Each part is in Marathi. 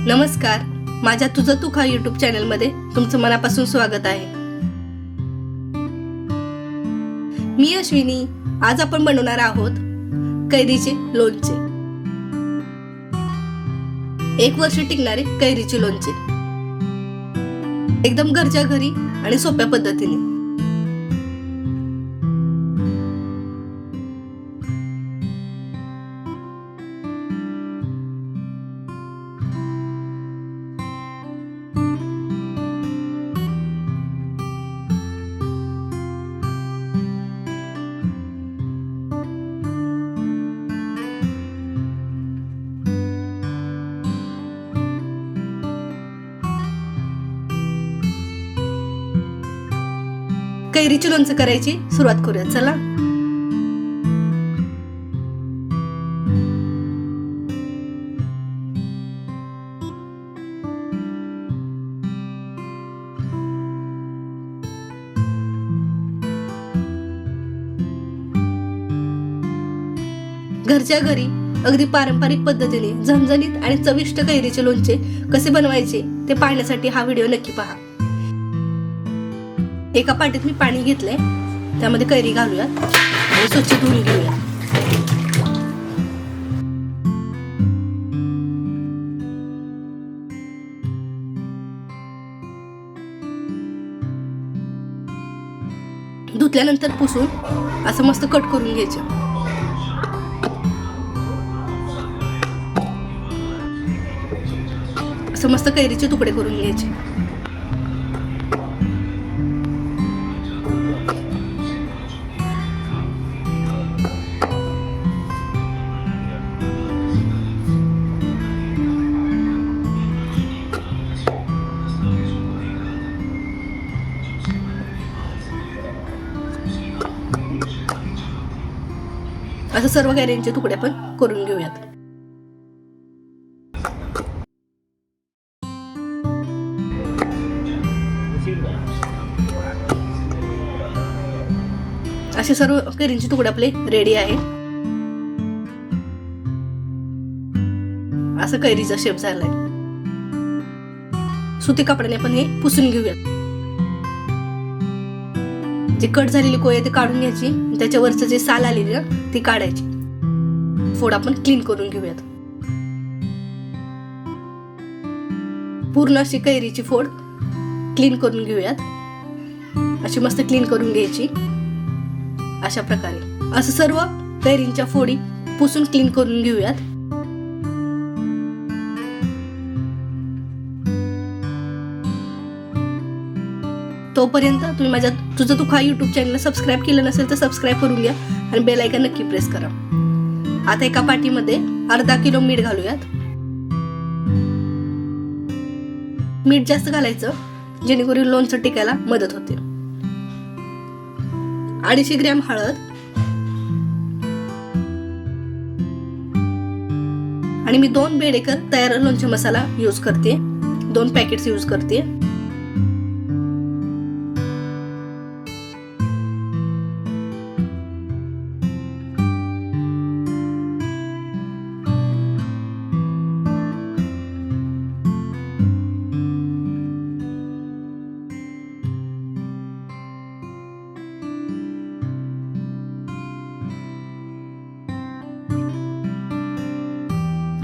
नमस्कार, माझ्या तुझं तू खा YouTube चॅनलमध्ये तुमचं मनापासून स्वागत आहे. मी अश्विनी. आज आपण बनवणार आहोत कैरीचे लोणचे. 1 वर्ष टिकणारे कैरीचे लोणचे, एकदम घरच्या घरी आणि सोप्या पद्धतीने. कैरीचे लोणचे करायची सुरुवात करूया. चला. घरच्या घरी अगदी पारंपरिक पद्धतीने झणझणीत आणि चविष्ट कैरीचे लोणचे कसे बनवायचे ते पाहण्यासाठी हा व्हिडिओ नक्की पहा. एका पाटीत मी पाणी घेतलंय, त्यामध्ये कैरी घालूयात आणि स्वच्छ धुवून घेऊया. धुतल्यानंतर पुसून असं मस्त कट करून घ्यायचं. असं मस्त कैरीचे तुकडे करून घ्यायचे. असं सर्व कैरींचे तुकडे पण करून घेऊयात. असे सर्व कैरींचे तुकडे आपले रेडी आहे. असं कैरीचा शेप झालाय. सुती कपड्याने आपण हे पुसून घेऊयात. जे कट झालेली कोय ते काढून घ्यायची, त्याच्यावरचं जे साल आलेली ना ती काढायची. फोड आपण क्लीन करून घेऊयात. पूर्ण अशी कैरीची फोड क्लीन करून घेऊयात. अशी मस्त क्लीन करून घ्यायची अशा प्रकारे. असं सर्व कैरींच्या फोडी पुसून क्लीन करून घेऊयात. तोपर्यंत तुम्ही माझ्या तुझं तू खा YouTube चॅनलला सबस्क्राईब केलं नसेल तर सबस्क्राईब करून घ्या आणि बेल आयकॉन नक्की प्रेस करा. आता एका पाटीमध्ये अर्धा किलो मीठ घालूयात. मीठ जास्त घालायचं जेणेकरून लोणचं टिकायला मदत होते. 250 ग्रॅम हळद आणि मी 2 बेडेकर तयार लोणचे मसाला यूज करते. 2 पॅकेट्स यूज करते.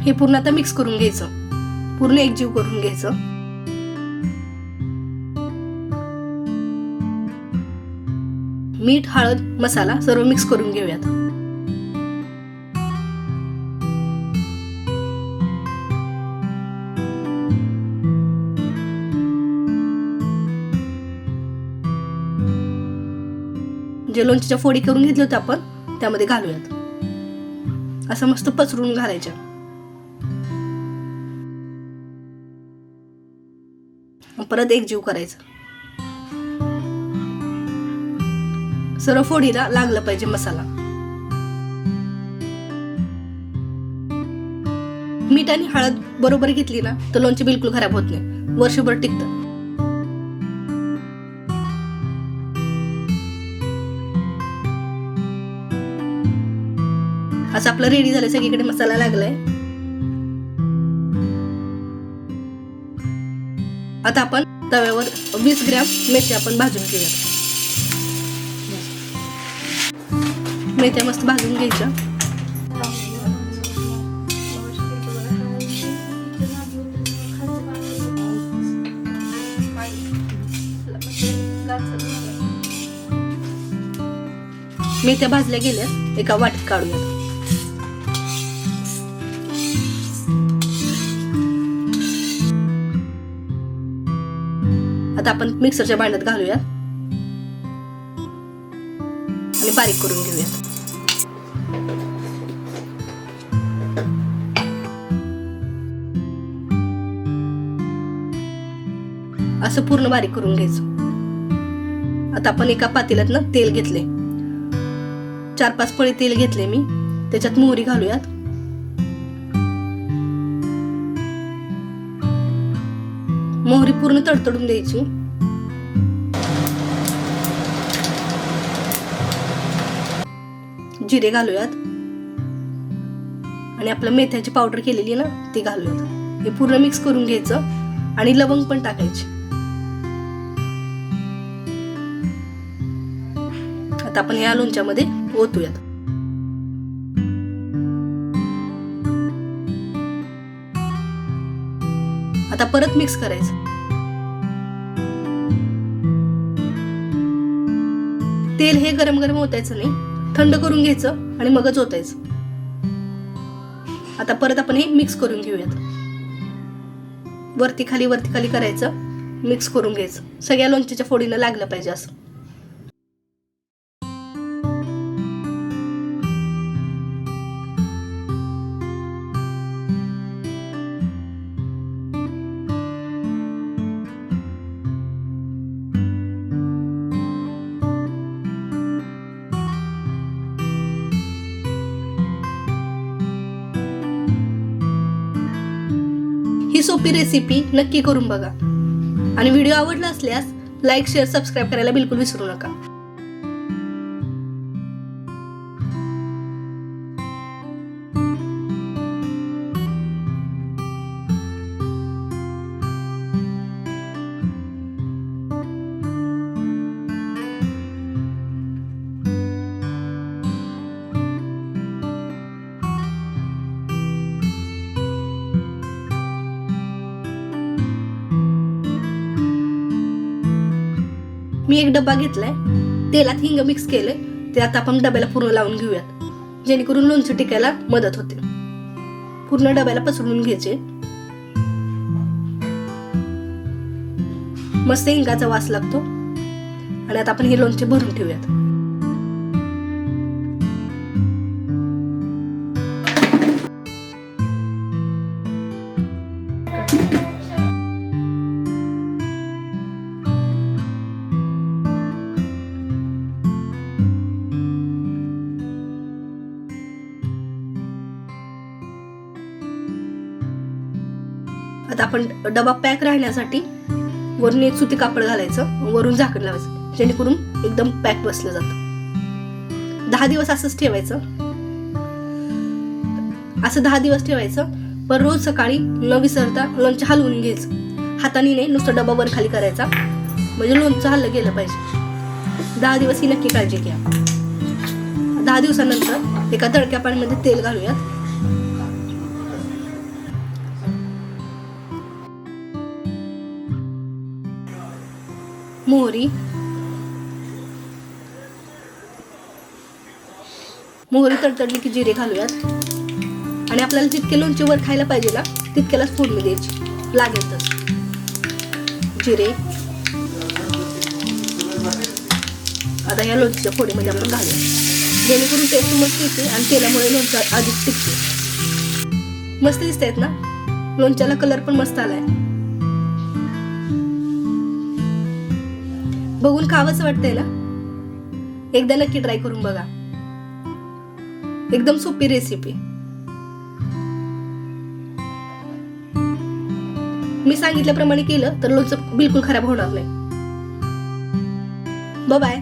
हे पूर्ण आता मिक्स करून घ्यायचं. पूर्ण एकजीव करून घ्यायचं. मीठ, हळद, मसाला सर्व मिक्स करून घेऊयात. जे लोणच्याच्या फोडी करून घेतल्या होत्या आपण त्यामध्ये घालूयात. असं मस्त पसरून घालायच्या. परत एकजीव करायचं. सर्व फोडीला लागलं पाहिजे मसाला. मीठ आणि हळद बरोबर घेतली ना तर लोणचे बिलकुल खराब होत नाही, वर्षभर टिकतं. असं आपलं रेडी झालं, सगळीकडे मसाला लागलाय. आता आपण तव्यावर 20 ग्रॅम मेथ्या आपण भाजून घेऊया. मेथ्या मस्त भाजून घ्यायच्या. मेथ्या भाजल्या गेल्या, एका वाटीत काढूया. आता आपण मिक्सरच्या भांड्यात घालूया आणि बारीक करून घेऊया. असं पूर्ण बारीक करून घ्यायचं. आता आपण एका पातेल्यात ना तेल घेतले, 4-5 पळी तेल घेतले मी. त्याच्यात मोहरी घालूयात. मोहरी पूर्ण तडतडून द्यायची. जिरे घालूयात आणि आपलं मेथ्याची पावडर केलेली ना ती घालूयात. हे पूर्ण मिक्स करून घ्यायचं आणि लवंग पण टाकायची. आता आपण या लोणच्यामध्ये ओतूयात. आता परत मिक्स करायचं. तेल हे गरम गरम ओतायचं नाही, थंड करून घ्यायचं आणि मगच ओतायचं. आता परत आपण हे मिक्स करून घेऊयात. वरती खाली करायचं, मिक्स करून घ्यायचं. सगळ्या लोणच्याच्या फोडीला लागलं पाहिजे असं. ही सोपी रेसिपी नक्की करून बघा आणि व्हिडिओ आवडला असल्यास लाईक, शेअर, सबस्क्राईब करायला बिलकुल विसरू नका. मी एक डब्बा घेतलाय, तेलात हिंग मिक्स केले. ते आता आपण डब्याला पूर्ण लावून घेऊयात, जेणेकरून लोणचं टिकायला मदत होते. पूर्ण डब्याला पसरून घ्यायचे. मस्त हिंगाचा वास लागतो. आणि आता आपण हे लोणचे भरून ठेवूयात. आता आपण डबा पॅक राहण्यासाठी वरून एक सुती कापड घालायचं, वरून झाकण लावायचं, जेणेकरून एकदम पॅक बसलं जातं. 10 दिवस असंच ठेवायचं. असं 10 दिवस ठेवायचं. पण रोज सकाळी न विसरता लोणचं हलवून घ्यायचं. हाताने नाही, नुसतं डबा वर खाली करायचा, म्हणजे लोणचं हल्लं गेलं पाहिजे. 10 दिवस ही नक्की काळजी घ्या. 10 दिवसानंतर एका तडक्या पाण्यामध्ये तेल घालूयात. मोहरी तडतडली की जिरे घालूयात. आणि आपल्याला जितके लोणचे वर खायला पाहिजे ना तितक्यालाच फोडणी द्यायची, लागेल तसं. जिरे आता या लोणच्याच्या फोडीमध्ये आपण घालूया, जेणेकरून टेस्ट मस्त येते आणि तेलामुळे लोणचं अधिक टिकते. मस्त दिसत आहेत ना, लोणच्याला कलर पण मस्त आलाय. बघून खावंच वाटतंय ना. एकदा नक्की ट्राय करून बघा. एकदम सोपी रेसिपी. मी सांगितल्याप्रमाणे केलं तर लोणचं बिलकुल खराब होणार नाही. बाय.